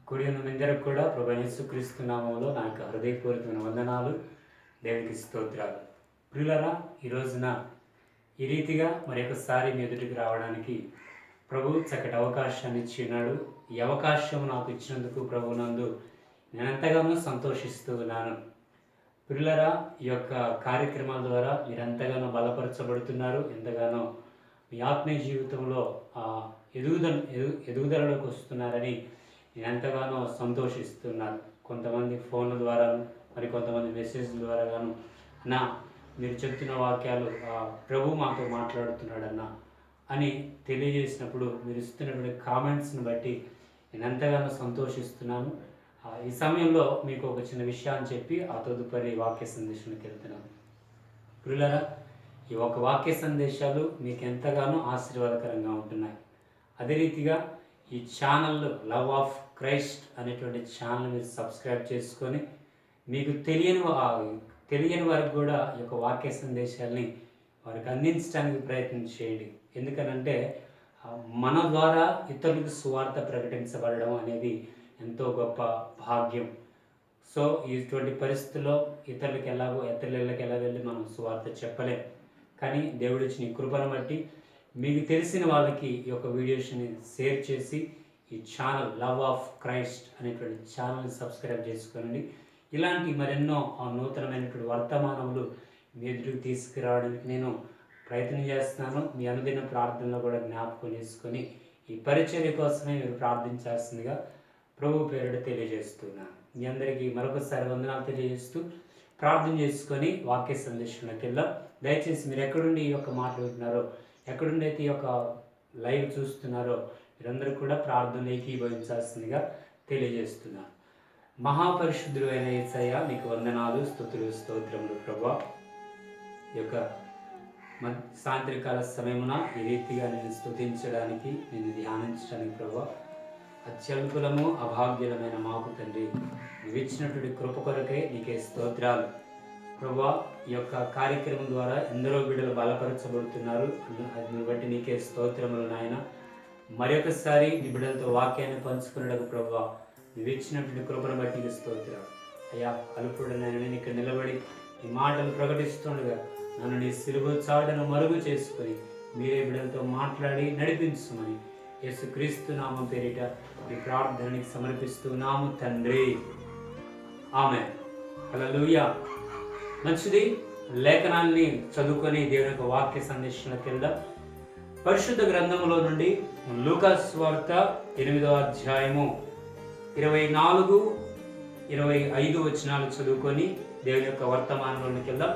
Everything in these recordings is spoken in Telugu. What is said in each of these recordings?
కూడి ఉన్న అందరికి కూడా ప్రభు యేసుక్రీస్తు నామములో నా యొక్క హృదయపూర్వకమైన వందనాలు, దేవునికి స్తోత్రాలు. ప్రియులారా, ఈ రోజున ఈ రీతిగా మరొకసారి మీ ఎదుటికి రావడానికి ప్రభు చక్కటి అవకాశాన్ని ఇచ్చి ఉన్నాడు. ఈ అవకాశం నాకు ఇచ్చినందుకు ప్రభునందు నేను ఎంతగానో సంతోషిస్తూ ఉన్నాను. ప్రియులారా, ఈ యొక్క కార్యక్రమాల ద్వారా మీరు ఎంతగానో బలపరచబడుతున్నారు, ఎంతగానో మీ ఆత్మీయ జీవితంలో ఎదుగుదలలోకి వస్తున్నారని నేను ఎంతగానో సంతోషిస్తున్నాను. కొంతమంది ఫోన్ల ద్వారా, మరి కొంతమంది మెసేజ్ల ద్వారా గాను అన్నా మీరు చెప్తున్న వాక్యాలు ప్రభు మాతో మాట్లాడుతున్నాడన్న అని తెలియజేసినప్పుడు మీరు ఇస్తున్నటువంటి కామెంట్స్ని బట్టి నేను ఎంతగానో సంతోషిస్తున్నాను. ఈ సమయంలో మీకు ఒక చిన్న విషయాన్ని చెప్పి ఆ తదుపరి వాక్య సందేశానికి వెళ్తున్నాను. ప్రియులారా, ఈ ఒక వాక్య సందేశాలు మీకు ఎంతగానో ఆశీర్వాదకరంగా ఉంటున్నాయి. అదే రీతిగా ఈ ఛానల్ లవ్ ఆఫ్ క్రైస్ట్ అనేటువంటి ఛానల్ మీరు సబ్స్క్రైబ్ చేసుకొని మీకు తెలియని వారికి కూడా ఈ యొక్క వాక్య సందేశాలని వారికి అందించడానికి ప్రయత్నం చేయండి. ఎందుకనంటే మన ద్వారా ఇతరులకు సువార్త ప్రకటించబడడం అనేది ఎంతో గొప్ప భాగ్యం. సో ఇటువంటి పరిస్థితుల్లో ఇతరులకు ఎలా వెళ్ళి మనం సువార్త చెప్పలేం. కానీ దేవుడు ఇచ్చిన ఈ కృపను బట్టి మీకు తెలిసిన వాళ్ళకి ఈ యొక్క వీడియోస్ని షేర్ చేసి ఈ ఛానల్ లవ్ ఆఫ్ క్రైస్ట్ అనేటువంటి ఛానల్ని సబ్స్క్రైబ్ చేసుకోండి. ఇలాంటి మరెన్నో నూతనమైనటువంటి వర్తమానములు మీ ఎదుటికి తీసుకురావడానికి నేను ప్రయత్నం చేస్తున్నాను. మీ అనుదిన ప్రార్థనలో కూడా జ్ఞాపకం చేసుకొని ఈ పరిచర్య కోసమే మీరు ప్రార్థించాల్సిందిగా ప్రభు పేరుట తెలియజేస్తున్నాను. మీ అందరికీ మరొకసారి వందనాలు తెలియజేస్తూ ప్రార్థన చేసుకొని వాక్య సందేశంలోకి వెళ్దాం. దయచేసి మీరు ఎక్కడుండి ఈ యొక్క మాటలు వింటున్నారో, ఎక్కడుండి అయితే ఈ యొక్క లైవ్ చూస్తున్నారో మీరందరూ కూడా ప్రార్థనలు ఏకీభవించాల్సిందిగా తెలియజేస్తున్నాను. మహాపరిశుద్ధుడు అయిన యేసయ్య, మీకు వందనాలు, స్తుతులు, స్తోత్రములు ప్రభా. ఈ యొక్క సాయంత్రకాల సమయమున ఈ రీతిగా నేను స్తుతించడానికి, నేను ధ్యానించడానికి ప్రభా, అత్యల్పులము అభాగ్యులమైన మాకు తండ్రి నువ్వు ఇచ్చినటువంటి కృప కొరకే నీకే స్తోత్రాలు ప్రభా. ఈ యొక్క కార్యక్రమం ద్వారా ఎందరో బిడ్డలు బలపరచబడుతున్నారు, అందుని బట్టి నీకే స్తోత్రములు నాయన. మరొకసారి నీ బిడ్డలతో వాక్యాన్ని పంచుకున్నకు ప్రభా, నువ్వు ఇచ్చినటువంటి కృపను బట్టి నీకు స్తోత్రాలు అయ్యా. అల్పుడు నేను ఇక్కడ నిలబడి ఈ మాటలు ప్రకటిస్తుండగా నన్ను నీ సిలువ చాటును మరుగు చేసుకొని మీరే బిడ్డలతో మాట్లాడి నడిపించమని యేసుక్రీస్తు నామం పేరిట ఈ ప్రార్థనని సమర్పిస్తున్నాము తండ్రి, ఆమేన్. హల్లెలూయా. మంచిది, లేఖనాన్ని చదువుకొని దేవుని యొక్క వాక్య సందేశంలోకి వెళ్దాం. పరిశుద్ధ గ్రంథములో నుండి లూకా సువార్త 8వ అధ్యాయము 24, 25 వచనాలు చదువుకొని దేవుని యొక్క వర్తమానంలోకి వెళ్దాం.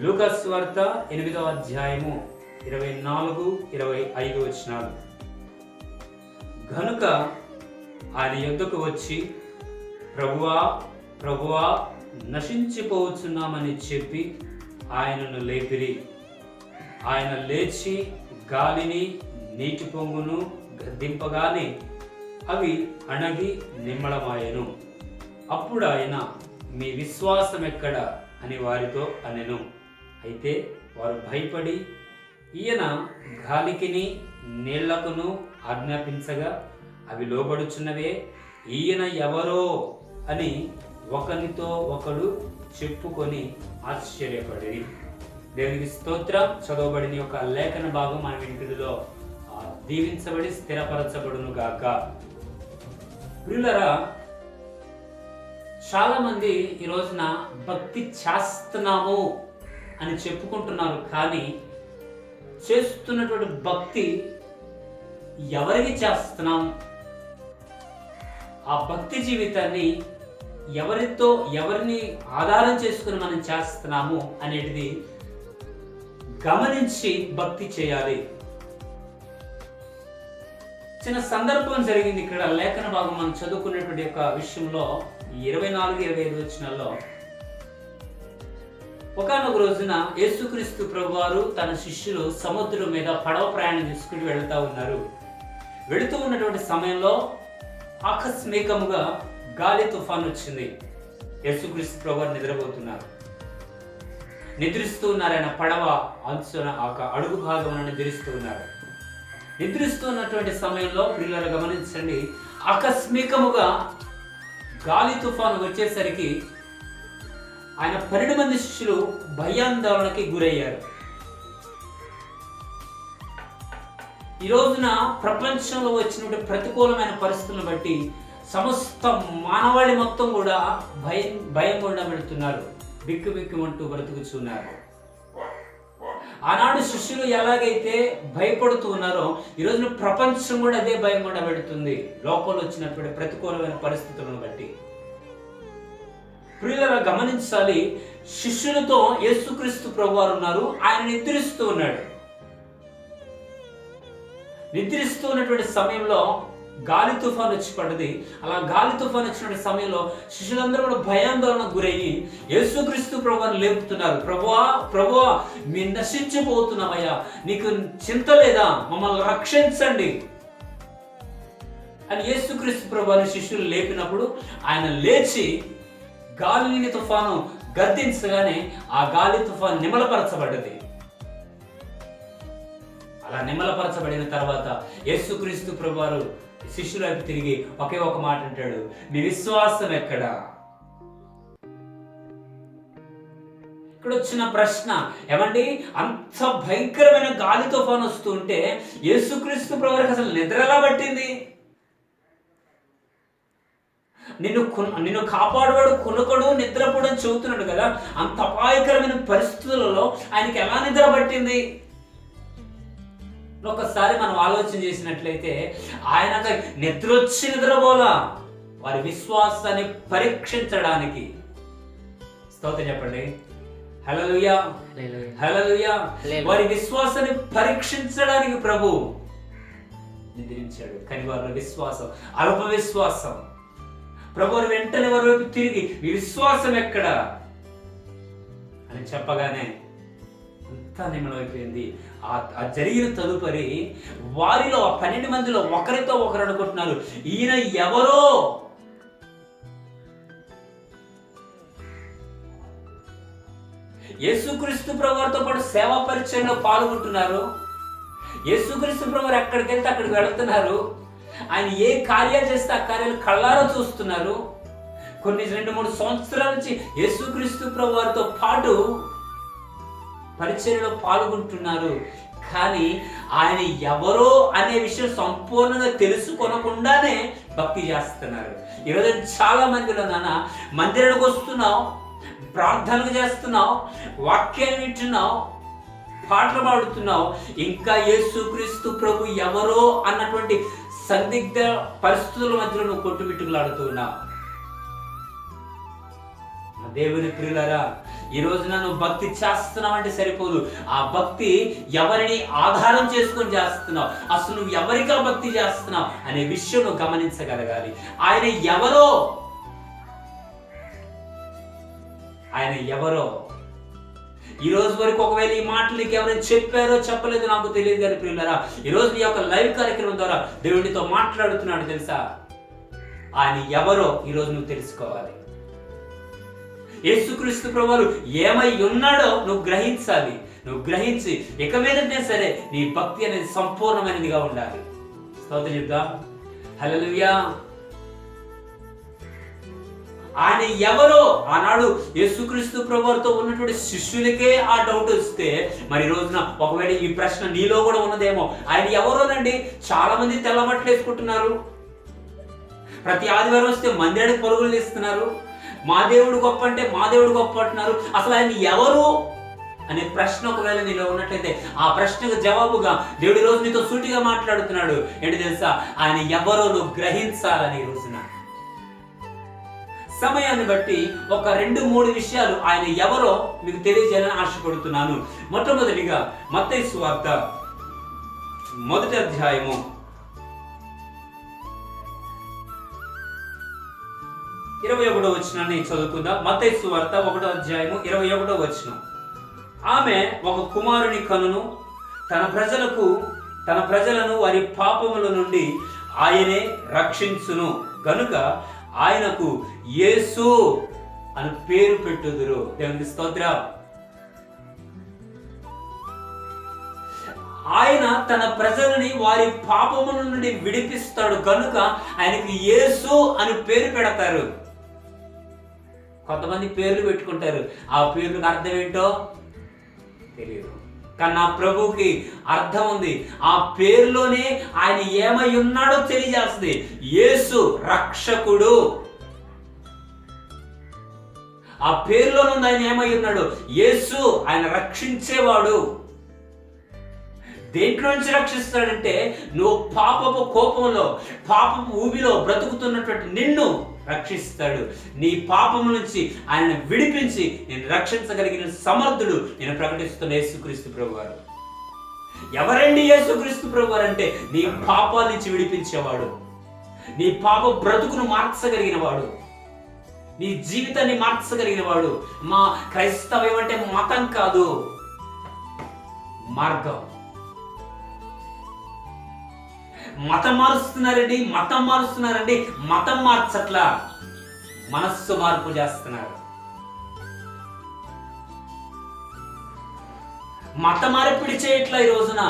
లూకా సువార్త 8వ అధ్యాయము 24, 25 వచనాలు. గనుక ఆయన యొద్దకు వచ్చి, ప్రభువా ప్రభువా నశించిపోవచ్చున్నామని చెప్పి ఆయనను లేపిరి. ఆయన లేచి గాలిని నీటి పొంగును గద్దింపగానే అవి అణగి నిమ్మళమాయెను. అప్పుడు ఆయన, మీ విశ్వాసం ఎక్కడ అని వారితో అనెను. అయితే వారు భయపడి, ఈయన గాలికిని నీళ్లకును ఆజ్ఞాపించగా అవి లోబడుచున్నవే, ఈయన ఎవరో అని ఒకరితో ఒకడు చెప్పుకొని ఆశ్చర్యపడి. దేవునికి స్తోత్రం. చదవబడిన యొక్క లేఖన భాగం మన వినికిడిలో దీవించబడి స్థిరపరచబడును గాక. ప్రియులారా, చాలా మంది ఈ రోజున భక్తి చేస్తున్నాము అని చెప్పుకుంటున్నారు, కానీ చేస్తున్నటువంటి భక్తి ఎవరికి చేస్తున్నాం, ఆ భక్తి జీవితాన్ని ఎవరిని ఆధారం చేసుకుని మనం చేస్తున్నాము అనేది గమనించి భక్తి చేయాలి. చిన్న సందర్భం జరిగింది ఇక్కడ లేఖన భాగం మనం చదువుకున్నటువంటి యొక్క విషయంలో 24, 25 వచనాల్లో. ఒకానొక రోజున యేసుక్రీస్తు ప్రభువారు తన శిష్యులు సముద్రం మీద పడవ ప్రయాణం చేసుకుని వెళుతూ ఉన్నారు. వెళుతూ ఉన్నటువంటి సమయంలో ఆకస్మికముగా గాలి తుఫాను వచ్చింది. యేసుక్రీస్తు ప్రభువారు నిద్రపోతున్నారు. నిద్రిస్తూ ఉన్నారు. ఆయన పడవ అంచున అడుగు భాగం నిద్రిస్తూ ఉన్నారు. నిద్రిస్తున్నటువంటి సమయంలో ప్రియులారా గమనించండి, ఆకస్మికముగా గాలి తుఫాను వచ్చేసరికి ఆయన 12 మంది శిష్యులు భయాందోళనకి గురయ్యారు. ఈ రోజున ప్రపంచంలో వచ్చినటువంటి ప్రతికూలమైన పరిస్థితులను బట్టి సమస్త మానవాళి మొత్తం కూడా భయం గుండా వెళుతున్నారు, బిక్కుమంటూ బ్రతుకుతున్నారు. ఆనాడు శిష్యులు ఎలాగైతే భయపడుతూ ఉన్నారో ఈ రోజున ప్రపంచం కూడా అదే భయం గుండా వెళుతుంది, లోకంలో వచ్చినటువంటి ప్రతికూలమైన పరిస్థితులను బట్టి. ప్రియులారా, గమనించాలి, శిష్యులతో యేసుక్రీస్తు ప్రభువారు ఉన్నారు. ఆయన నిద్రిస్తూ ఉన్నాడు. నిద్రిస్తూ ఉన్నటువంటి సమయంలో గాలి తుఫాను వచ్చి పడ్డది. అలా గాలి తుఫాను వచ్చినటువంటి సమయంలో శిష్యులందరూ కూడా భయాందోళనకు గురయ్యి యేసుక్రీస్తు ప్రభువారిని లేపుతున్నారు. ప్రభువా మేము నశించిపోతున్నామయ్యా, నీకు చింత లేదా, మమ్మల్ని రక్షించండి అని యేసుక్రీస్తు ప్రభువారిని శిష్యులు లేపినప్పుడు ఆయన లేచి గాలిని తుఫాను గద్దించగానే ఆ గాలి తుఫాను నిమలపరచబడ్డది. అలా నిమలపరచబడిన తర్వాత యేసుక్రీస్తు ప్రభువారు శిష్యుల వైపు తిరిగి ఒకే ఒక మాట అంటాడు, మీ విశ్వాసం ఎక్కడా? ఇక్కడ వచ్చిన ప్రశ్న, ఏమండి అంత భయంకరమైన గాలి తుఫాను వస్తూ ఉంటే యేసుక్రీస్తు ప్రభువారికి అసలు నిద్ర ఎలా పట్టింది? నిన్ను కాపాడువాడు కొనుకడు నిద్రపోడు అని చెబుతున్నాడు కదా, అంత అపాయకరమైన పరిస్థితులలో ఆయనకి ఎలా నిద్ర పట్టింది? ఒకసారి మనం ఆలోచన చేసినట్లయితే ఆయన నిద్ర వచ్చి నిద్రపోలా, వారి విశ్వాసాన్ని పరీక్షించడానికి. స్తోత్రం చెప్పండి, హల్లెలూయా హల్లెలూయా. వారి విశ్వాసాన్ని పరీక్షించడానికి ప్రభు నిద్రించాడు. కానీ వారి విశ్వాసం అల్ప విశ్వాసం. ప్రభు వెంటనే వారి వైపు తిరిగి మీ విశ్వాసం ఎక్కడా అని చెప్పగానే అంతా నిమలమైపోయింది. ఆ జరిగిన తదుపరి వారిలో 12 మందిలో ఒకరితో ఒకరు అనుకుంటున్నారు, ఈయన ఎవరో? యేసుక్రీస్తు ప్రభువారితో పాటు సేవా పరిచయంలో పాల్గొంటున్నారు. యేసుక్రీస్తు ప్రభువారు ఎక్కడికి వెళ్తే అక్కడికి వెళుతున్నారు. ఆయన ఏ కార్యాలు చేస్తే ఆ కార్యాలు కళ్ళారా చూస్తున్నారు. కొన్ని 2-3 సంవత్సరాల నుంచి యేసుక్రీస్తు ప్రభువారితో పాటు పరిచర్యలో పాల్గొంటున్నారు. కానీ ఆయన ఎవరో అనే విషయం సంపూర్ణంగా తెలుసుకొనకుండానే భక్తి చేస్తున్నారు. ఈరోజు చాలా మందిలో నాన్న మందిరానికి వస్తున్నావు, ప్రార్థనలు చేస్తున్నావు, వాక్యాన్ని వింటున్నావు, పాటలు పాడుతున్నావు, ఇంకా యేసుక్రీస్తు ప్రభు ఎవరో అన్నటువంటి సందిగ్ధ పరిస్థితుల మధ్యలో నువ్వు కొట్టుమిట్టుకులాడుతూ ఉన్నావు. దేవుని ప్రియులారా, ఈ రోజున నువ్వు భక్తి చేస్తున్నావు అంటే సరిపోదు. ఆ భక్తి ఎవరిని ఆధారం చేసుకొని చేస్తున్నావు, అసలు నువ్వు ఎవరిగా భక్తి చేస్తున్నావు అనే విషయం నువ్వు గమనించగలగాలి. ఆయన ఎవరో, ఆయన ఎవరో ఈ రోజు వరకు ఒకవేళ ఈ మాటలకి ఎవరైనా చెప్పారో చెప్పలేదో నాకు తెలియదు. కానీ ప్రియులారా, ఈ రోజు ఈ యొక్క లైవ్ కార్యక్రమం ద్వారా దేవుడితో మాట్లాడుతున్నాడు తెలుసా. ఆయన ఎవరో ఈ రోజు నువ్వు తెలుసుకోవాలి. యేసుక్రీస్తు ప్రభువారు ఏమై ఉన్నాడో నువ్వు గ్రహించాలి. నువ్వు గ్రహించి ఇక మీదనే సరే నీ భక్తి అనేది సంపూర్ణమైనదిగా ఉండాలి. స్తోత్రం చెప్తా, హల్లెలూయా. ఆయన ఎవరో ఆనాడు యేసుక్రీస్తు ప్రభువారితో ఉన్నటువంటి శిష్యులకే ఆ డౌట్ వస్తే మరి రోజున ఒకవేళ ఈ ప్రశ్న నీలో కూడా ఉన్నదేమో. ఆయన ఎవరోనండి? చాలా మంది తెల్లబట్టలు వేసుకుంటున్నారు, ప్రతి ఆదివారం వస్తే మందిరానికి పరుగులు తీస్తున్నారు, మా దేవుడు గొప్ప అంటే మా దేవుడు గొప్ప అంటున్నారు. అసలు ఆయన ఎవరు అనే ప్రశ్న ఒకవేళ నీలో ఉన్నట్లయితే ఆ ప్రశ్నకు జవాబుగా దేవుడు ఈ రోజు నీతో సూటిగా మాట్లాడుతున్నాడు. ఏంటి తెలుసా? ఆయన ఎవరో నువ్వు గ్రహించాలని ఈ రోజున సమయాన్ని బట్టి ఒక 2-3 విషయాలు ఆయన ఎవరో మీకు తెలియజేయాలని ఆశపడుతున్నాను. మొట్టమొదటిగా మత్తయి సువార్త 1వ అధ్యాయము 21వ వచనాన్ని చదువుకుందాం. మత్తయి సువార్త 1వ అధ్యాయము 21వ వచనం. ఆమె ఒక కుమారుని కనును, తన ప్రజలను వారి పాపముల నుండి ఆయనే రక్షించును గనుక ఆయనకు యేసు అని పేరు పెట్టుదురు. దేవునికి స్తోత్రం. ఆయన తన ప్రజలని వారి పాపముల నుండి విడిపిస్తాడు కనుక ఆయనకి యేసు అని పేరు పెడతారు. కొంతమంది పేర్లు పెట్టుకుంటారు, ఆ పేర్లకు అర్థం ఏంటో తెలియదు. కానీ నా ప్రభువుకి అర్థం ఉంది. ఆ పేరులోనే ఆయన ఏమై ఉన్నాడో తెలియజేస్తుంది. యేసు రక్షకుడు. ఆ పేరులోనే ఉంది ఆయన ఏమై ఉన్నాడు. యేసు ఆయన రక్షించేవాడు. దేంట్లో నుంచి రక్షిస్తాడంటే, నువ్వు పాపపు కోపంలో, పాపపు ఊబిలో బ్రతుకుతున్నటువంటి నిన్ను రక్షిస్తాడు. నీ పాపం నుంచి ఆయన విడిపించి నేను రక్షించగలిగిన సమర్థుడు నేను ప్రకటిస్తున్న యేసుక్రీస్తు ప్రభువారు. ఎవరండి యేసుక్రీస్తు ప్రభువారు అంటే, నీ పాపాల నుంచి విడిపించేవాడు, నీ పాప బ్రతుకును మార్చగలిగిన వాడు, నీ జీవితాన్ని మార్చగలిగిన వాడు. మా క్రైస్తవం అంటే మతం కాదు, మార్గం. మతం మారుస్తున్నారండి, మతం మార్చట్లా, మనస్సు మార్పు చేస్తున్నారు. మత మార్పిడి చేయట్లా. ఈ రోజున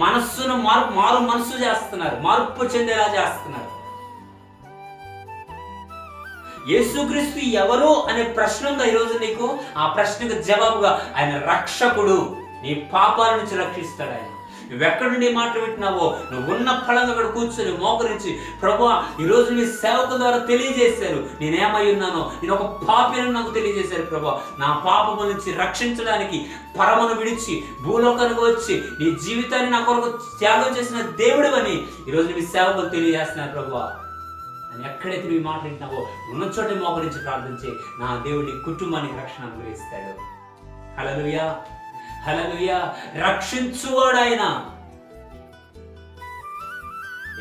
మనస్సును మారు మనస్సు చేస్తున్నారు, మార్పు చెందేలా చేస్తున్నారు. యేసుక్రీస్తు ఎవరు అనే ప్రశ్న ఉందా ఈరోజు నీకు? ఆ ప్రశ్నకు జవాబుగా ఆయన రక్షకుడు, నీ పాపాల నుంచి రక్షిస్తాడు ఆయన. నువ్వెక్కడి నుండి మాటలు వింటున్నావో, నువ్వు ఉన్న ఫలంగా అక్కడ కూర్చొని మోకరించి, ప్రభువా ఈరోజు నీ సేవకుల ద్వారా తెలియజేశారు నేనేమై ఉన్నానో, నేను ఒక పాపిని నాకు తెలియజేశారు ప్రభువా. నా పాపము నుంచి రక్షించడానికి పరమను విడిచి భూలోకానికి వచ్చి నీ జీవితాన్ని నా కొరకు త్యాగం చేసిన దేవుడు అని ఈరోజు నీ సేవకులు తెలియజేస్తున్నారు ప్రభువా అని. ఎక్కడైతే నువ్వు మాట వింటున్నావో ఉన్న చోట మోకరించి ప్రార్థించి నా దేవుడి కుటుంబానికి రక్షణ అనుగ్రహిస్తాడు. హల్లెలూయా, హల్లెలూయా. రక్షించువాడు ఆయన.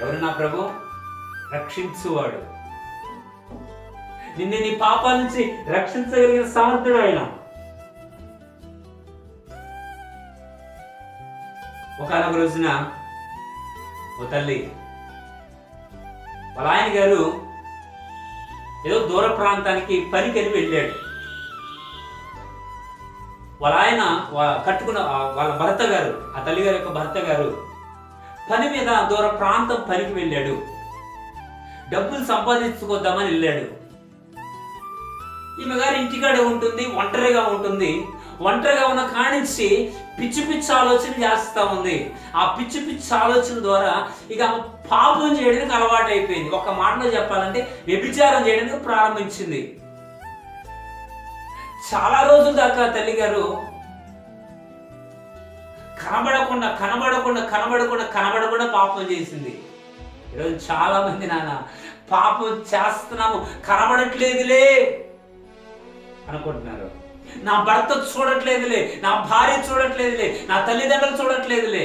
ఎవరు నా ప్రభు? రక్షించువాడు. నిన్ను నీ పాపాల నుంచి రక్షించగలిగిన సమర్థుడు ఆయన. ఒకనొక రోజున ఓ తల్లి వాళ్ళ ఆయన గారు ఏదో దూర ప్రాంతానికి పనికి వెళ్ళాడు. వాళ్ళ ఆయన కట్టుకున్న వాళ్ళ భర్త గారు, ఆ తల్లిగారి యొక్క భర్త గారు పని మీద దూర ప్రాంతం పనికి వెళ్ళాడు. డబ్బులు సంపాదించుకోద్దామని వెళ్ళాడు. ఈమె గారు ఇంటికాడే ఉంటుంది, ఒంటరిగా ఉంటుంది. ఒంటరిగా ఉన్న కానించి పిచ్చి పిచ్చి ఆలోచన చేస్తూ ఉంది. ఆ పిచ్చి పిచ్చి ఆలోచన ద్వారా ఇక పాపం చేయడానికి అలవాటు అయిపోయింది. ఒక మాటలో చెప్పాలంటే వ్యభిచారం చేయడానికి ప్రారంభించింది. చాలా రోజుల దాకా తల్లిగారు కనబడకుండా పాపం చేసింది. ఈరోజు చాలా మంది నాన్న పాపం చేస్తున్నాము కనబడట్లేదులే అనుకుంటున్నారు. నా భర్త చూడట్లేదులే, నా భార్య చూడట్లేదులే, నా తల్లిదండ్రులు చూడట్లేదులే.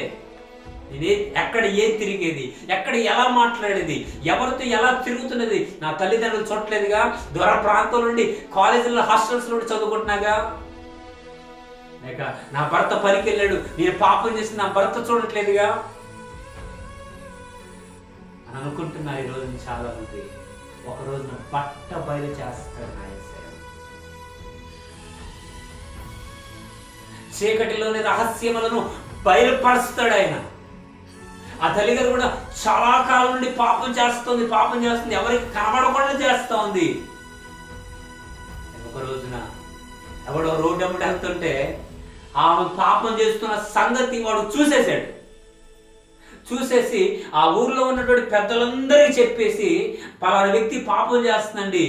ఇది ఎక్కడ తిరిగేది, ఎక్కడ ఎలా మాట్లాడేది, ఎవరితో ఎలా తిరుగుతున్నది నా తల్లిదండ్రులు చూడట్లేదుగా. దూర ప్రాంతం నుండి కాలేజీలో హాస్టల్స్ నుండి చదువుకుంటున్నాగా. లేక నా భర్త పనికి వెళ్ళాడు, నేను పాపం చేసి నా భర్త చూడట్లేదుగా అని అనుకుంటున్నారు ఈరోజు చాలా మంది. ఒక రోజున బట్ట బయలు చేస్తారు నా యేసయ్య. చీకటిలోని రహస్యములను బయలుపరుస్తాడు ఆయన. ఆ తల్లిగారు కూడా చాలా కాలం నుండి పాపం చేస్తుంది, ఎవరికి కనబడకుండా చేస్తూ ఉంది. ఒక రోజున ఎవడో రోడ్డు అమ్మడి వెళ్తుంటే ఆమె పాపం చేస్తున్న సంగతి వాడు చూసేసి ఆ ఊర్లో ఉన్నటువంటి పెద్దలందరికీ చెప్పేసి పలానా వ్యక్తి పాపం చేస్తుందండి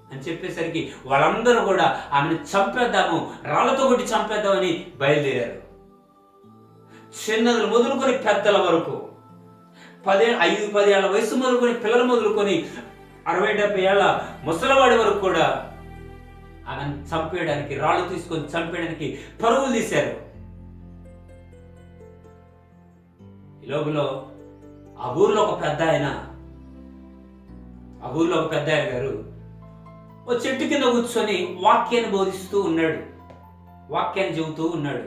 అని చెప్పేసరికి వాళ్ళందరూ కూడా ఆమెను చంపేద్దాము, రాళ్లతో కొట్టి చంపేద్దామని బయలుదేరారు. చిన్నలు మొదలుకొని పెద్దల వరకు, 5-10 ఏళ్ల వయసు మొదలుకొని పిల్లలు మొదలుకొని 60-70 ఏళ్ల ముసలివాడి వరకు కూడా ఆమెను చంపేయడానికి, రాళ్ళు తీసుకొని చంపేయడానికి పరుగులు తీశారు. ఈ లోపల ఆ ఊర్లో ఒక పెద్ద ఆయన గారు ఓ చెట్టు కింద కూర్చొని వాక్యాన్ని బోధిస్తూ ఉన్నాడు, వాక్యాన్ని చెబుతూ ఉన్నాడు.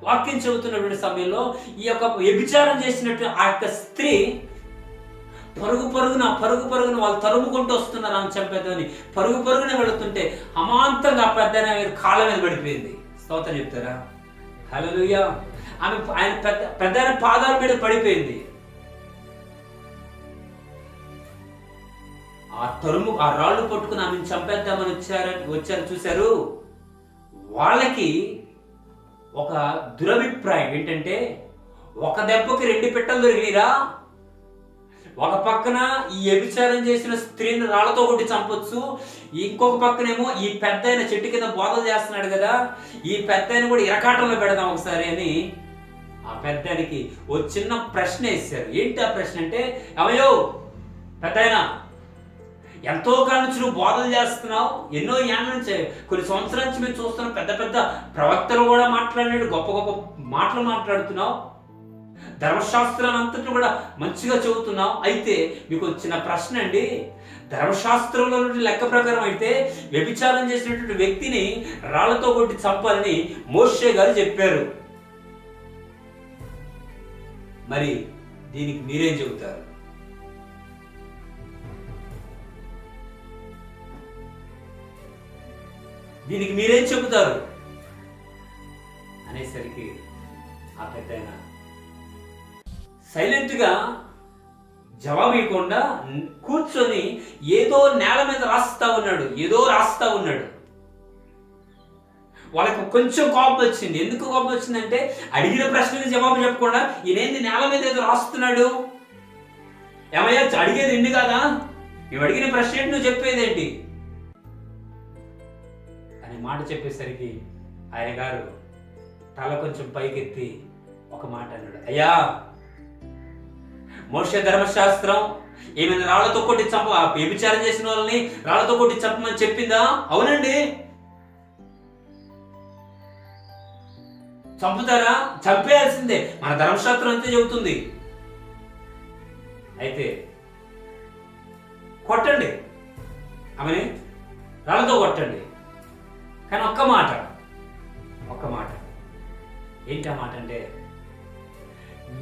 వాక్యం చెబుతున్నటువంటి సమయంలో ఈ యొక్క వ్యభిచారం చేసినట్టు ఆ యొక్క స్త్రీ పరుగు పరుగున వాళ్ళు తరుముకుంటూ వస్తున్నారు ఆమె చంపేద్దామని. పరుగునే వెళుతుంటే అమాంతంగా పెద్ద కాళ్ళ మీద పడిపోయింది. స్తోత్రం చెప్తారా? హల్లెలూయా. ఆయన పెద్ద పాదాల మీద పడిపోయింది. ఆ రాళ్ళు పట్టుకుని ఆమెను చంపేద్దామని వచ్చారు చూశారు. వాళ్ళకి ఒక దురభిప్రాయం ఏంటంటే, ఒక దెబ్బకి 2 పిట్టలు దొరికిరా, ఒక పక్కన ఈ వ్యభిచారం చేసిన స్త్రీని రాళ్లతో కొట్టి చంపొచ్చు, ఇంకొక పక్కనేమో ఈ పెద్దాయన చెట్టు కింద బోధలు చేస్తున్నాడు కదా, ఈ పెద్దాయన కూడా ఇరకాటంలో పెడదాం ఒకసారి అని ఆ పెద్దానికి ఓ చిన్న ప్రశ్న వేశారు. ఏంటి ఆ ప్రశ్న అంటే, అవయో పెద్దాయన, ఎంతో కాలం నుంచి నువ్వు బోధలు చేస్తున్నావు, ఎన్నో ఏళ్ళ నుంచి, కొన్ని సంవత్సరాల నుంచి మేము చూస్తున్నాం, పెద్ద పెద్ద ప్రవక్తలు కూడా మాట్లాడినాడు, గొప్ప గొప్ప మాటలు మాట్లాడుతున్నావు, ధర్మశాస్త్రాన్ని అంతటి కూడా మంచిగా చెబుతున్నావు. అయితే మీకు వచ్చిన ప్రశ్న అండి, ధర్మశాస్త్రంలో లెక్క ప్రకారం అయితే వ్యభిచారం చేసినటువంటి వ్యక్తిని రాళ్లతో కొట్టి చంపాలని మోషే గారు చెప్పారు. మరి దీనికి మీరేం చెబుతారు? దీనికి మీరేం చెబుతారు అనేసరికి ఆ పెద్దాయన సైలెంట్గా జవాబు ఇవ్వకుండా కూర్చొని ఏదో నేల మీద రాస్తా ఉన్నాడు. వాళ్ళకు కొంచెం కోపం వచ్చింది. ఎందుకు కోపం వచ్చిందంటే, అడిగిన ప్రశ్నకి జవాబు చెప్పకుండా ఈయనేంది నేల మీద ఏదో రాస్తున్నాడు, ఏమయ్యా అడిగేది ఎండి కాదా, నువ్వు అడిగిన ప్రశ్న ఏంటి, నువ్వు చెప్పేదేంటి అని మాట చెప్పేసరికి ఆయన గారు తల కొంచెం పైకెత్తి ఒక మాట అన్నాడు. అయ్యా, మోషే ధర్మశాస్త్రం ఏమైనా రాళ్లతో కొట్టి వ్యభిచారం చేసిన వాళ్ళని రాళ్లతో కొట్టి చంపమని చెప్పిందా? అవునండి. చంపుతారా? చంపేయాల్సిందే, మన ధర్మశాస్త్రం అంతే చెబుతుంది. అయితే కొట్టండి, ఆమెని రాళ్లతో కొట్టండి, కానీ ఒక్క మాట ఏంటి ఆ మాట అంటే,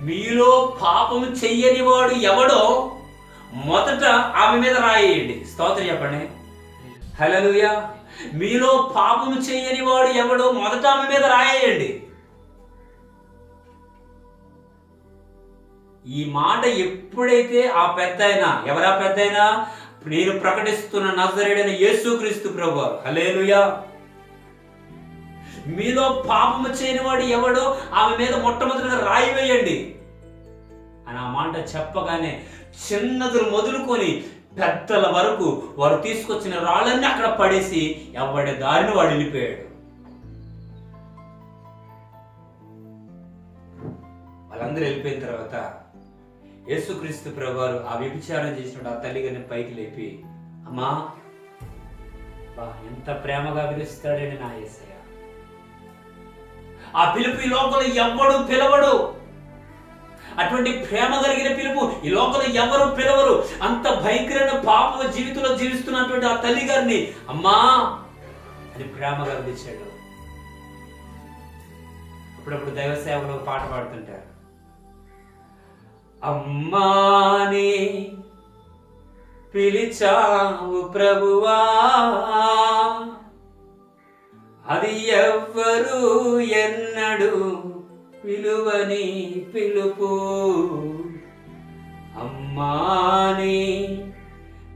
మీలో పాపము చెయ్యని వాడు ఎవడో మొదట ఆమె మీద రాయేయండి. స్తోత్రం చెప్పండి. హల్లెలూయా. మీలో పాపము చెయ్యని వాడు ఎవడో మొదట ఆమె మీద రాయేయండి. ఈ మాట ఎప్పుడైతే ఆ పెద్దాయన, ఎవరా పెద్దాయన, నేను ప్రకటిస్తున్న నజరేయుడైన యేసుక్రీస్తు ప్రభువారు, హల్లెలూయా, మీలో పాపము చేయని వాడు ఎవడో ఆమె మీద మొట్టమొదటిగా రాయి వేయండి అని ఆ మాట చెప్పగానే చిన్నదులు మొదలుకొని పెద్దల వరకు వారు తీసుకొచ్చిన రాళ్ళన్నీ అక్కడ పడేసి ఎవడి దారిని వాడు వెళ్ళిపోయాడు. వాళ్ళందరూ వెళ్ళిపోయిన తర్వాత యేసుక్రీస్తు ప్రభువారు ఆ వ్యభిచారం చేసినప్పుడు ఆ తల్లిగారిని పైకి లేపి, అమ్మా, ఎంత ప్రేమగా పిలుస్తాడని నా యేసయ్య, ఆ పిలుపు ఈ లోకంలో ఎవ్వడు పిలవడు, అటువంటి ప్రేమ కలిగిన పిలుపు ఈ లోకంలో ఎవరు పిలవరు. అంత భయంకరమైన పాప జీవితంలో జీవిస్తున్నటువంటి ఆ తల్లి గారిని అమ్మా అని ప్రేమగా పిలిచాడు. అప్పుడప్పుడు దైవ సేవలో పాట పాడుతుంటారు, అమ్మాని పిలిచావు ప్రభువా, అది ఎవ్వరు ఎన్నడు పిలువని పిలుపు, అమ్మాని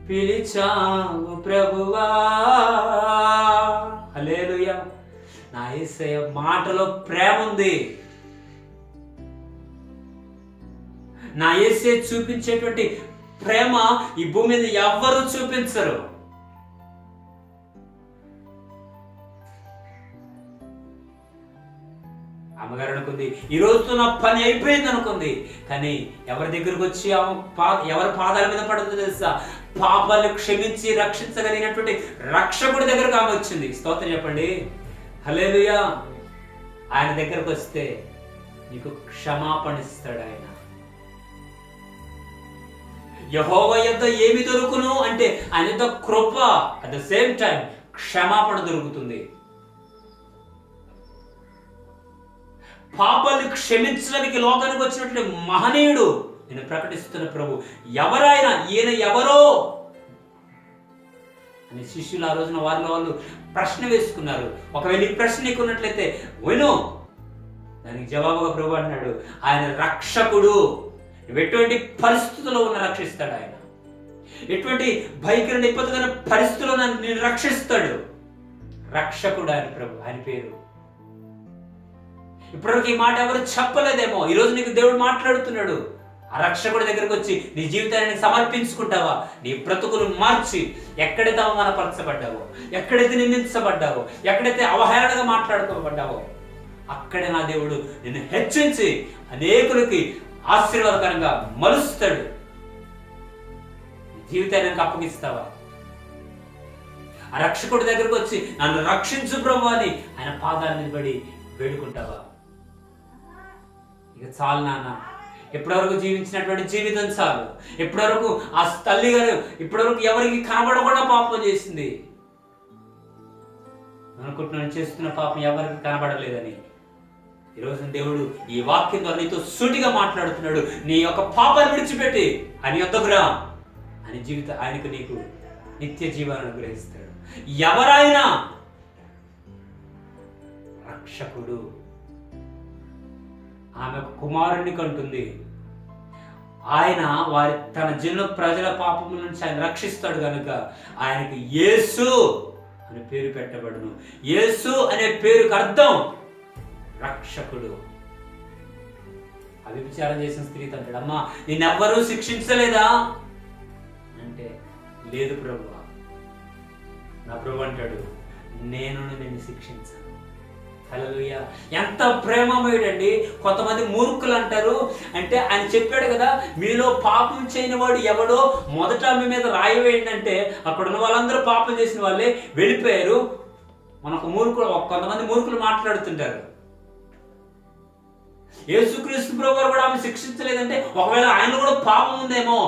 పిలిచావు ప్రభువా. హల్లెలూయా. నా యేసయ్య మాటలో ప్రేమ ఉంది. నా యేసయ్య చూపించేటువంటి ప్రేమ ఈ భూమి మీద ఎవ్వరూ చూపించరు. అమ్మగారు అనుకుంది, ఈ రోజుతో నా పని అయిపోయింది అనుకుంది. కానీ ఎవరి దగ్గరకు వచ్చి ఎవరి పాదాల మీద పడుతుందో తెలుసా? పాపాలు క్షమించి రక్షించగలిగినటువంటి రక్షకుడి దగ్గరకు ఆమె వచ్చింది. స్తోత్రం చెప్పండి. హల్లెలూయా. ఆయన దగ్గరకు వస్తే నీకు క్షమాపణ ఇస్తాడు ఆయన. యెహోవా యొద్ద ఏమి దొరుకును అంటే ఆయన యొద్ద కృప, అట్ ద సేమ్ టైం క్షమాపణ దొరుకుతుంది. పాపాలు క్షమించడానికి లోకానికి వచ్చినటువంటి మహనీయుడు నేను ప్రకటిస్తున్న ప్రభు. ఎవరైనా ఈయన ఎవరో అని శిష్యులు ఆ రోజున వారిలో వాళ్ళు ప్రశ్న వేసుకున్నారు. ఒకవేళ ఈ ప్రశ్న నీకున్నట్లయితే విను, దానికి జవాబుగా ప్రభు అన్నాడు, ఆయన రక్షకుడు. నువ్వు ఎటువంటి పరిస్థితుల్లో ఉన్న రక్షిస్తాడు ఆయన. ఎటువంటి భయంకర విపత్తుకర పరిస్థితుల్లో నేను రక్షిస్తాడు. రక్షకుడు ఆయన ప్రభు, ఆయన పేరు. ఇప్పటివరకు ఈ మాట ఎవరు చెప్పలేదేమో, ఈరోజు నీకు దేవుడు మాట్లాడుతున్నాడు. ఆ రక్షకుడి దగ్గరకు వచ్చి నీ జీవితాన్ని సమర్పించుకుంటావా? నీ బ్రతుకులు మార్చి, ఎక్కడైతే అవమానపరచబడ్డావో, ఎక్కడైతే నిందించబడ్డావో, ఎక్కడైతే అవహేళనగా మాట్లాడుకోబడ్డావో, అక్కడే నా దేవుడు నిన్ను హెచ్చించి అనేకులకి ఆశీర్వాదకరంగా మలుస్తాడు. జీవితాన్ని అప్పగిస్తావా? ఆ రక్షకుడి దగ్గరకు వచ్చి నన్ను రక్షించు ప్రభు అని ఆయన పాదాలు నిలబడి వేడుకుంటావా? ఇక చాలు నాన్న, ఇప్పటివరకు జీవించినటువంటి జీవితం చాలు. ఇప్పటివరకు ఆ తల్లి గారు ఇప్పటివరకు ఎవరికి కనబడకుండా పాపం చేసింది. అనుకుంటున్నాను చేస్తున్న పాపం ఎవరికి కనబడలేదని. ఈరోజు దేవుడు ఈ వాక్యం ద్వారా నీతో సూటిగా మాట్లాడుతున్నాడు. నీ యొక్క పాపాన్ని విడిచిపెట్టి ఆయన యొద్దకు రా. ఆయన జీవితం ఆయనకు నీకు నిత్య జీవాన్ని అనుగ్రహిస్తాడు. ఎవరైనా రక్షకుడు. ఆమె కుమారుణ్ణి కంటుంది. ఆయన తన ప్రజల పాపముల నుంచి ఆయన రక్షిస్తాడు కనుక ఆయనకి యేసు అనే పేరు పెట్టబడును. యేసు అనే పేరుకు అర్థం రక్షకుడు. అవిచారం చేసిన స్త్రీతో అంటాడు, అమ్మా నిన్నెవ్వరూ శిక్షించలేదా అంటే, లేదు ప్రభు. నా ప్రభు అంటాడు, నేను నిన్ను శిక్షించాను. హల్లెలూయా. ఎంత ప్రేమమయుడండి. కొంతమంది మూర్ఖులు అంటారు, అంటే ఆయన చెప్పాడు కదా, మీలో పాపం చేయని వాడు ఎవడో మొదట మీ మీద రాయి వేయండి అంటే, అక్కడ ఉన్న వాళ్ళందరూ పాపం చేసిన వాళ్ళే వెళ్ళిపోయారు. కొంతమంది మూర్ఖులు మాట్లాడుతుంటారు. యేసుక్రీస్తు ప్రభు కూడా ఆమె శిక్షించలేదంటే, ఒకవేళ ఆయన కూడా పాపం ఉందేమో.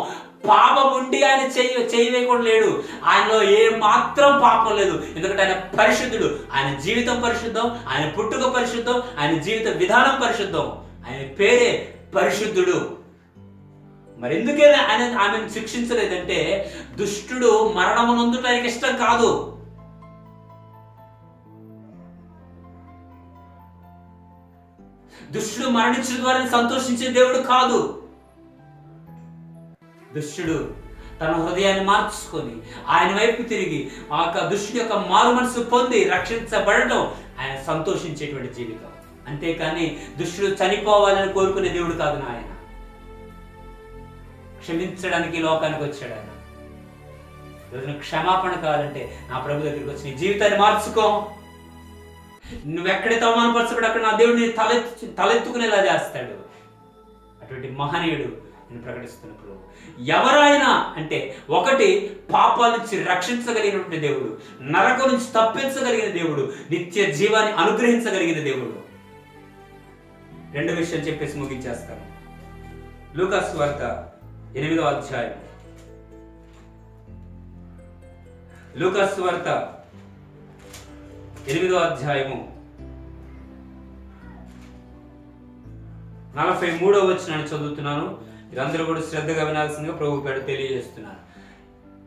పాపం ఉండి ఆయన చేయవేయకుండా లేడు. ఆయనలో ఏ మాత్రం పాపం లేదు. ఎందుకంటే ఆయన పరిశుద్ధుడు. ఆయన జీవితం పరిశుద్ధం, ఆయన పుట్టుక పరిశుద్ధం, ఆయన జీవిత విధానం పరిశుద్ధం, ఆయన పేరే పరిశుద్ధుడు. మరి ఎందుకైనా ఆమెను శిక్షించలేదంటే, దుష్టుడు మరణము నొందుట ఆయనకి ఇష్టం కాదు. దుష్టుడు మరణించిన ద్వారా సంతోషించే దేవుడు కాదు. దుష్టుడు తన హృదయాన్ని మార్చుకొని ఆయన వైపు తిరిగి ఆ దుష్టుడి యొక్క మారు మనసు పొంది రక్షించబడటం ఆయన సంతోషించేటువంటి జీవితం. అంతేకాని దుష్టుడు చనిపోవాలని కోరుకునే దేవుడు కాదు ఆయన. క్షమించడానికి లోకానికి వచ్చాడు ఆయన. రోజున క్షమాపణ కావాలంటే నా ప్రభు దగ్గరికి వచ్చి నీ జీవితాన్ని మార్చుకో. నువ్వు ఎక్కడైతే అవమానపరచబడి అక్కడ నా దేవుడిని తలెత్తుకునేలా చేస్తాడు. అటువంటి మహనీయుడు నేను ప్రకటిస్తున్న ప్రభు. ఎవరైనా అంటే, ఒకటి పాపాల నుంచి రక్షించగలిగినటువంటి దేవుడు, నరకం నుంచి తప్పించగలిగిన దేవుడు, నిత్య జీవాన్ని అనుగ్రహించగలిగిన దేవుడు. రెండో విషయం చెప్పేసి ముగించేస్తాను. లూకా సువార్త 8వ అధ్యాయం. లూకా సువార్త 8వ అధ్యాయము 43వ వచనాన్ని చదువుతున్నాను. మీరందరూ కూడా శ్రద్ధగా వినాల్సిందిగా ప్రభు పేరు తెలియజేస్తున్నాను.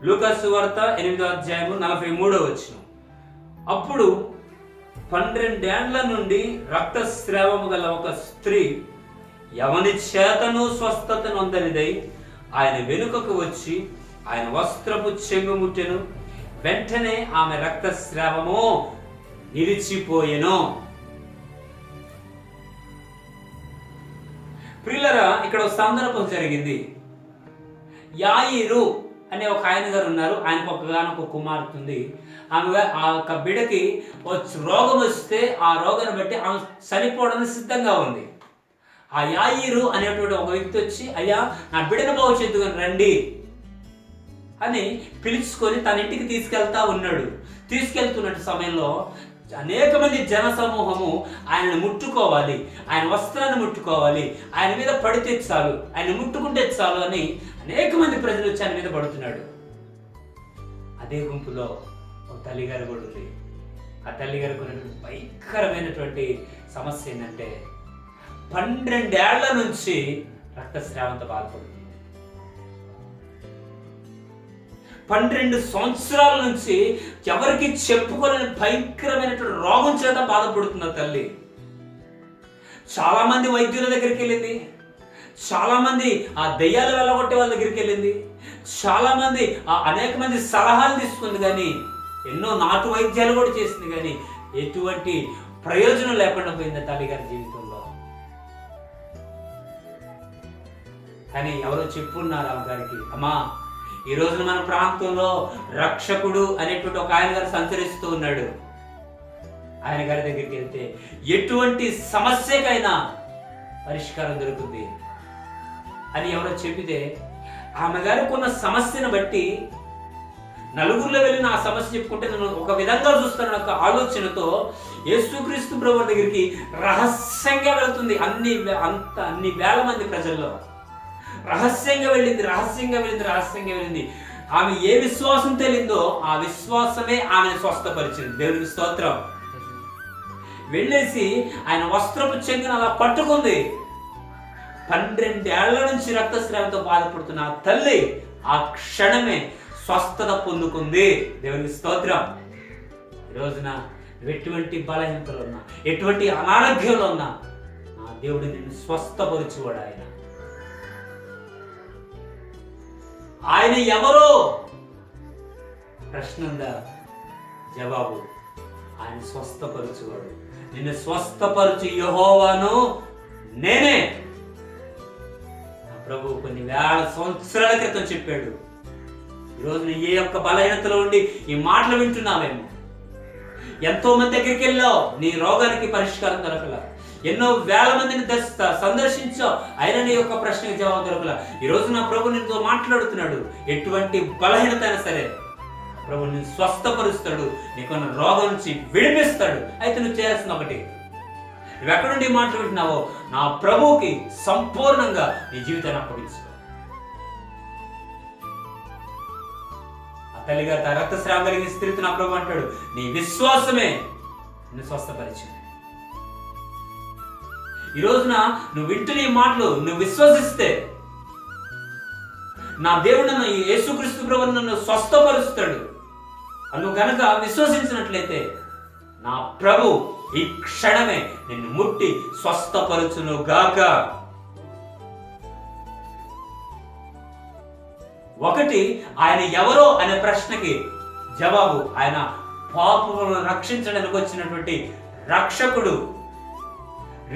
లూకా సువార్త 8వ అధ్యాయము 43వ వచనం. అప్పుడు 12 ఏండ్ల నుండి రక్తస్రావము గల ఒక స్త్రీ ఎవని చేతను స్వస్థత నొందనిదై ఆయన వెనుకకు వచ్చి ఆయన వస్త్రపు చెంగు ముట్టెను. వెంటనే ఆమె రక్తస్రావము నిలిచిపోయెను. ప్రియులరా, ఇక్కడ ఒక సందర్భం జరిగింది. యాయిరు అనే ఒక ఆయన గారు ఉన్నారు. ఆయనకు ఒకగానొక కుమార్తె ఉంది. ఆమె ఆ యొక్క బిడ్డకి రోగం వస్తే ఆ రోగాన్ని బట్టి ఆమె చనిపోవడానికి సిద్ధంగా ఉంది. ఆ యాయిరు అనేటువంటి ఒక వ్యక్తి వచ్చి, అయ్యా నా బిడ్డను భవిష్యత్తుగా రండి అని పిలుచుకొని తన ఇంటికి తీసుకెళ్తా ఉన్నాడు. తీసుకెళ్తున్న సమయంలో అనేక మంది జన సమూహము ఆయనను ముట్టుకోవాలి, ఆయన వస్త్రాన్ని ముట్టుకోవాలి, ఆయన మీద పడితే చాలు, ఆయన ముట్టుకుంటే చాలు అని అనేక మంది ప్రజలు వచ్చి ఆయన మీద పడుతున్నాడు. అదే గుంపులో ఒక తల్లిగారు కూడా ఉంది. ఆ తల్లిగారికి ఉన్నటువంటి భయంకరమైనటువంటి సమస్య ఏంటంటే, 12 ఏళ్ల నుంచి రక్తస్రావంతో బాధపడుతుంది. 12 సంవత్సరాల నుంచి ఎవరికి చెప్పుకోలేని భయంకరమైనటువంటి రోగం చేత బాధపడుతున్న తల్లి. చాలామంది వైద్యుల దగ్గరికి వెళ్ళింది, చాలామంది ఆ దెయ్యాలు వెళ్ళగొట్టే వాళ్ళ దగ్గరికి వెళ్ళింది, చాలామంది అనేక మంది సలహాలు తీసుకుంది, కానీ ఎన్నో నాటు వైద్యాలు కూడా చేసింది, కానీ ఎటువంటి ప్రయోజనం లేకుండా పోయింది తల్లిగారి జీవితంలో. కానీ ఎవరో చెప్పున్నారు ఆమె గారికి, అమ్మా ఈ రోజున మన ప్రాంతంలో రక్షకుడు అనేటువంటి ఒక ఆయన గారు సంచరిస్తూ ఉన్నాడు, ఆయన గారి దగ్గరికి వెళ్తే ఎటువంటి సమస్యకైనా పరిష్కారం దొరుకుతుంది అని ఎవరో చెప్పితే, ఆమె గారికి ఉన్న సమస్యను బట్టి నలుగురిలో వెళ్ళిన ఆ సమస్య చెప్పుకుంటే నేను ఒక విధంగా చూస్తాను ఒక ఆలోచనతో యేసుక్రీస్తు ప్రభువు దగ్గరికి రహస్యంగా వెళుతుంది. అన్ని వేల మంది ప్రజల్లో రహస్యంగా వెళ్ళింది. ఆమె ఏ విశ్వాసం తెలిందో ఆ విశ్వాసమే ఆమెను స్వస్థపరిచింది. దేవునికి స్తోత్రం. వెళ్ళేసి ఆయన వస్త్రపు చెంగును అలా పట్టుకుంది. 12 ఏళ్ల నుంచి రక్తస్రావంతో బాధపడుతున్న ఆ తల్లి ఆ క్షణమే స్వస్థత పొందుకుంది. దేవునికి స్తోత్రం. ఈ రోజున ఎటువంటి బలహీనతలు ఉన్నా, ఎటువంటి అనారోగ్యంలో ఉన్నా నా దేవుడు నిన్ను స్వస్థపరిచేవాడు. ఆయన ఎవరో ప్రశ్న ఉందా? జవాబు, ఆయన స్వస్థపరచువాడు. నిన్ను స్వస్థపరచు యెహోవాను నేనే. నా ప్రభువు కొన్ని వేల సంవత్సరాల క్రితం చెప్పాడు. ఈరోజు నీ ఏ యొక్క బలహీనతలో ఉండి ఈ మాటలు వింటున్నావేమో, ఎంతో మంది దగ్గరికి వెళ్ళావు, నీ రోగానికి పరిష్కారం దొరకల, ఎన్నో వేల మందిని సందర్శించావు, అయినా నీ యొక్క ప్రశ్నకి జవాబు దొరకల. ఈరోజు నా ప్రభు నీతో మాట్లాడుతున్నాడు. ఎటువంటి బలహీనత అయినా సరే ప్రభు నిన్ను స్వస్థపరుస్తాడు, నీకున్న రోగం నుంచి విడిపిస్తాడు. అయితే నువ్వు చేయాల్సిన ఒకటి, నువ్వు ఎక్కడుండి మాట్లాడుతున్నావో నా ప్రభువుకి సంపూర్ణంగా నీ జీవితాన్ని అప్పగించుకో. ఆ తల్లిగారు రక్తస్రావం కలిగిన స్త్రీతో నా ప్రభు అంటాడు, నీ విశ్వాసమే నిన్ను స్వస్థపరిచింది. ఈ రోజున నువ్వు వింటున్న ఈ మాటలు నువ్వు విశ్వసిస్తే నా దేవుడు నన్ను యేసుక్రీస్తు ప్రభువు నన్ను స్వస్థపరుస్తాడు నువ్వు కనుక విశ్వసించినట్లయితే నా ప్రభు ఈ క్షణమే నిన్ను ముట్టి స్వస్థపరచును గాక. ఒకటి, ఆయన ఎవరో అనే ప్రశ్నకి జవాబు ఆయన పాపులను రక్షించడానికి వచ్చినటువంటి రక్షకుడు.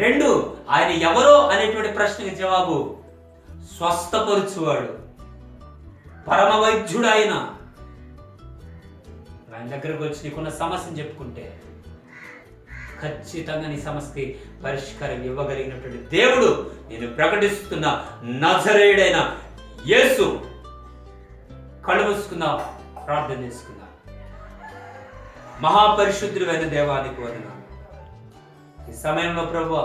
2, ఆయన ఎవరో అనేటువంటి ప్రశ్నకి జవాబు స్వస్థపరుచువాడు, పరమ వైద్యుడు. ఆయన దగ్గరకు వచ్చి నీకున్న సమస్యను చెప్పుకుంటే ఖచ్చితంగా నీ సమస్యకి పరిష్కారం ఇవ్వగలిగినటువంటి దేవుడు నేను ప్రకటిస్తున్న నజరేయుడైన యేసు. కళ్ళు మూసుకుందాం, ప్రార్థన చేసుకుందాం. మహాపరిశుద్ధుడైన దేవానికి వందనాలు. ఈ సమయంలో ప్రభువా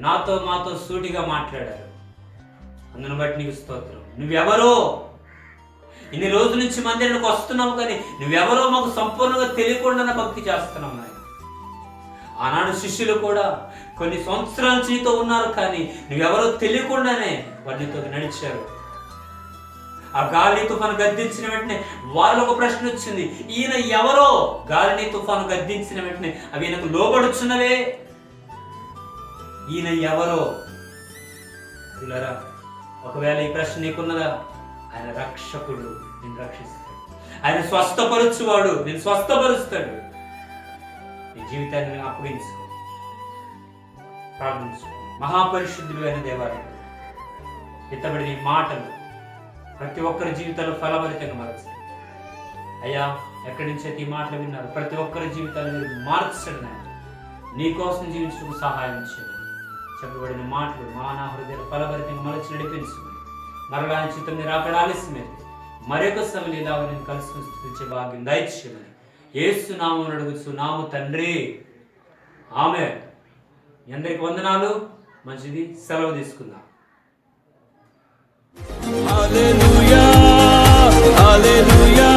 నాతో మాతో సూటిగా మాట్లాడారు, అందును బట్టి నీకు స్తోత్రం. నువ్వెవరో ఇన్ని రోజుల నుంచి మందిరానికి వస్తున్నావు, కానీ నువ్వెవరో మాకు సంపూర్ణంగా తెలియకుండా భక్తి చేస్తున్నావు నాయన. ఆనాడు శిష్యులు కూడా కొన్ని సంవత్సరాల నుంచి నీతో ఉన్నారు, కానీ నువ్వెవరో తెలియకుండానే వారితో నడిచారు. ఆ గాలి తుఫాను గద్దించిన వెంటనే వాళ్ళకు ఒక ప్రశ్న వచ్చింది, ఈయన ఎవరో? గాలిని తుఫాను గద్దించిన వెంటనే అవి ఈయనకు లోబడుచున్నవే, ఈయన ఎవరో? పిల్లరా, ఒకవేళ ఈ ప్రశ్న నీకున్నదా? ఆయన రక్షకుడు, నేను రక్షిస్తాడు. ఆయన స్వస్థపరుచువాడు, నేను స్వస్థపరుస్తాడు. నీ జీవితాన్ని నేను అప్పగించుకో, ప్రార్థించుకో. మహాపరిశుద్ధుడు అయిన దేవాలయం ఎత్తబడిన ఈ మాటలు ప్రతి ఒక్కరి జీవితాల్లో ఫలభరితంగా మార్చండి అయ్యా. ఎక్కడి నుంచి అయితే ఈ మాటలు విన్నారు ప్రతి ఒక్కరి జీవితాలు మీరు మార్చండి. నీ కోసం జీవించడానికి సహాయం చేయండి. చెప్పబడిన మాటలు నా హృదయాలు ఫలభరితంగా మలచి నడిపించుకుని మరలాని చిత్తం మీరు అక్కడ ఆలస్యమైంది. మరొక సమయం ఇలాగ నేను కలుసుకుని స్థుతించే భాగ్యం దయచేయమని యేసు నామమున అడుగుచున్నాము తండ్రి, ఆమేన్. మీ అందరికి వందనాలు. మంచిది, సెలవు తీసుకుందాం. హల్లెలూయా హల్లెలూయా.